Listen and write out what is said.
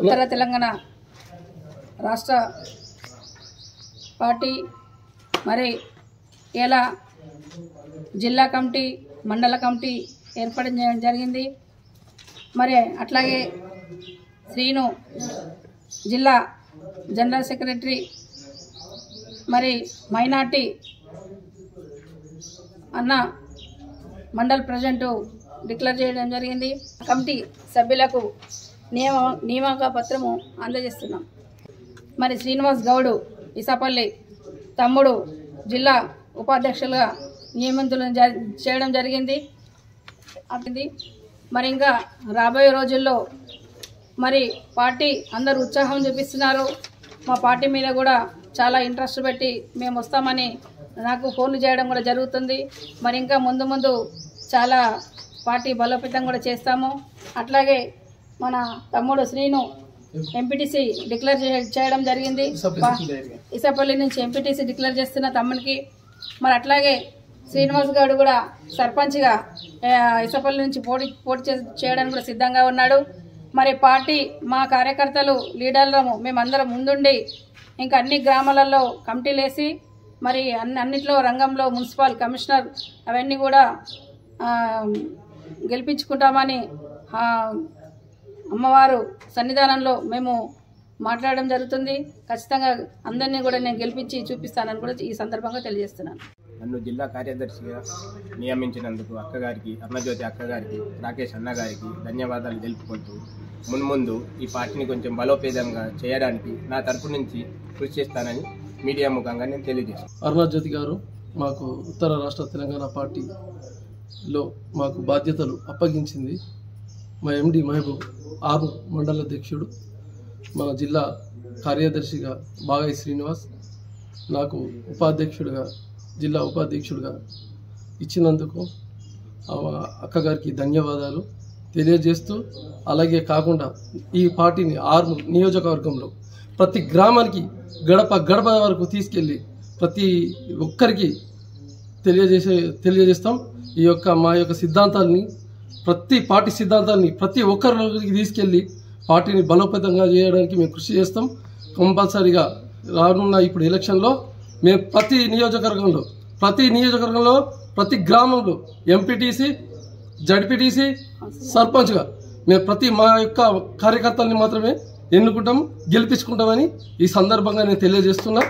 ఉత్తర తెలంగాణ రాష్ట్ర పార్టీ మరి ఇలా జిల్లా కమిటీ మండల కమిటీ ఏర్పాటు చేయడం జరిగింది. మరి అట్లాగే శ్రీను జిల్లా జనరల్ సెక్రటరీ మరి మైనార్టీ అన్న మండల్ ప్రెసిడెంట్ డిక్లేర్ చేయడం జరిగింది. కమిటీ సభ్యులకు నియామక పత్రము అందజేస్తున్నాం. మరి శ్రీనివాస్ గౌడ్ ఇసాపల్లి తమ్ముడు జిల్లా ఉపాధ్యక్షులుగా నియమితులను చేయడం జరిగింది. మరి ఇంకా రాబోయే రోజుల్లో మరి పార్టీ అందరూ ఉత్సాహం చూపిస్తున్నారు. మా పార్టీ మీద కూడా చాలా ఇంట్రెస్ట్ పెట్టి మేము వస్తామని నాకు ఫోన్లు చేయడం కూడా జరుగుతుంది. మరి ఇంకా ముందు ముందు చాలా పార్టీ బలోపేతం కూడా చేస్తాము. అట్లాగే మన తమ్ముడు శ్రీను ఎంపీటీసీ డిక్లేర్ చేయడం జరిగింది. ఇసాపల్లి నుంచి ఎంపీటీసీ డిక్లేర్ చేస్తున్న తమ్మునికి మరి అట్లాగే శ్రీనివాస్ గౌడ్ కూడా సర్పంచ్గా ఇసాపల్లి నుంచి పోటీ చేయడానికి కూడా సిద్ధంగా ఉన్నాడు. మరి పార్టీ మా కార్యకర్తలు లీడర్లము మేమందరం ముందుండి ఇంకా అన్ని గ్రామాలలో కమిటీలు వేసి మరి అన్నిట్లో రంగంలో మున్సిపల్ కమిషనర్ అవన్నీ కూడా గెలిపించుకుంటామని అమ్మవారు సన్నిధానంలో మేము మాట్లాడడం జరుగుతుంది. ఖచ్చితంగా అందరినీ కూడా నేను గెలిపించి చూపిస్తానని కూడా ఈ సందర్భంగా తెలియజేస్తున్నాను. నన్ను జిల్లా కార్యదర్శిగా నియమించినందుకు అక్కగారికి, అరుణజ్యోతి అక్కగారికి, రాకేష్ అన్నగారికి ధన్యవాదాలు తెలుపుకుంటూ మున్ముందు ఈ పార్టీని కొంచెం బలోపేతంగా చేయడానికి నా తరపు నుంచి కృషి చేస్తానని మీడియా ముఖంగా నేను తెలియజేస్తాను. అరుణజ్యోతి గారు మాకు ఉత్తర రాష్ట్ర తెలంగాణ పార్టీలో మాకు బాధ్యతలు అప్పగించింది. మా ఎండి మహబూబ్ 6 మండల అధ్యక్షుడు, మన జిల్లా కార్యదర్శిగా బాగై శ్రీనివాస్, నాకు ఉపాధ్యక్షుడిగా జిల్లా ఉపాధ్యక్షుడిగా ఇచ్చినందుకు అక్కగారికి ధన్యవాదాలు తెలియజేస్తూ, అలాగే కాకుండా ఈ పార్టీని 6 నియోజకవర్గంలో ప్రతి గ్రామానికి గడప గడప వరకు తీసుకెళ్ళి ప్రతి ఒక్కరికి తెలియజేస్తాం. మా యొక్క సిద్ధాంతాలని, ప్రతి పార్టీ సిద్ధాంతాన్ని ప్రతి ఒక్కరికి తీసుకెళ్ళి పార్టీని బలోపేతంగా చేయడానికి మేము కృషి చేస్తాం. కంపల్సరీగా రానున్న ఇప్పుడు ఎలక్షన్లో మేము ప్రతి నియోజకవర్గంలో ప్రతి గ్రామంలో ఎంపీటీసీ, జడ్పీటీసీ, సర్పంచ్గా మేము మా యొక్క కార్యకర్తల్ని మాత్రమే ఎన్నుకుంటాం, గెలిపించుకుంటామని ఈ సందర్భంగా నేను తెలియజేస్తున్నా.